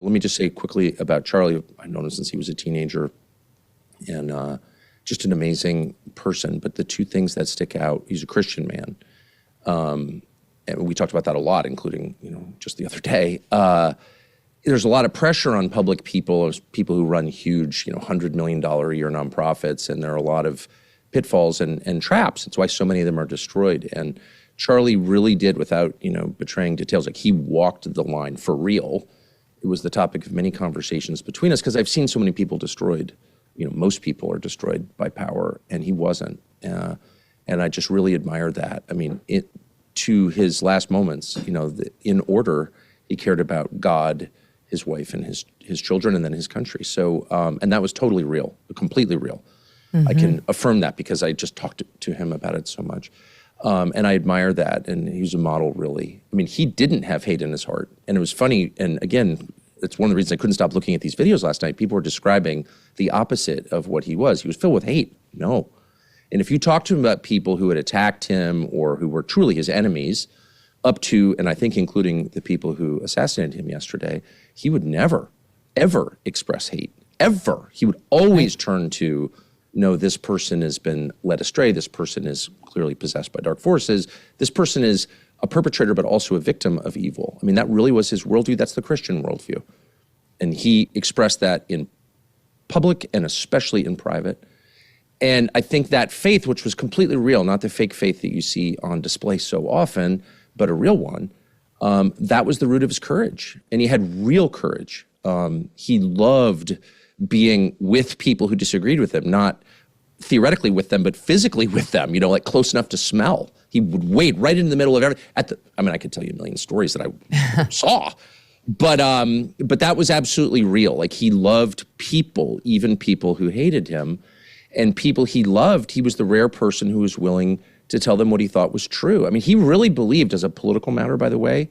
Let me just say quickly about Charlie. I've known him since he was a teenager, and just an amazing person. But the two things that stick out, he's a Christian man. And we talked about that a lot, including, just the other day. There's a lot of pressure on public people who run huge, $100 million a year nonprofits, and there are a lot of pitfalls and traps. That's why so many of them are destroyed. And Charlie really did, without, betraying details, like he walked the line for real. It was the topic of many conversations between us, because I've seen so many people destroyed. Most people are destroyed by power, and he wasn't. And I just really admire that. I mean, to his last moments, in order, he cared about God, his wife, and his children, and then his country. So, and that was totally real, completely real. Mm-hmm. I can affirm that because I just talked to him about it so much. And I admire that, and he was a model, really. I mean, he didn't have hate in his heart. And it was funny, and again, it's one of the reasons I couldn't stop looking at these videos last night. People were describing the opposite of what he was. He was filled with hate. No. And if you talk to him about people who had attacked him or who were truly his enemies, up to, and I think including the people who assassinated him yesterday, he would never, ever express hate, ever. He would always turn to, no, this person has been led astray. This person is clearly possessed by dark forces. This person is a perpetrator, but also a victim of evil. I mean, that really was his worldview. That's the Christian worldview. And he expressed that in public and especially in private. And I think that faith, which was completely real, not the fake faith that you see on display so often, but a real one, that was the root of his courage. And he had real courage. He loved being with people who disagreed with him, not theoretically with them, but physically with them, like close enough to smell. He would wait right in the middle of I could tell you a million stories that I saw. But that was absolutely real. Like, he loved people, even people who hated him. And people he loved, he was the rare person who was willing to tell them what he thought was true. I mean, he really believed, as a political matter, by the way,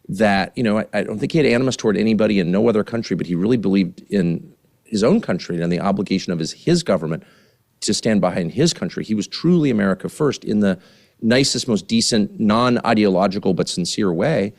that, I don't think he had animus toward anybody in no other country, but he really believed in his own country and the obligation of his government to stand behind his country. He was truly America first in the nicest, most decent, non-ideological, but sincere way.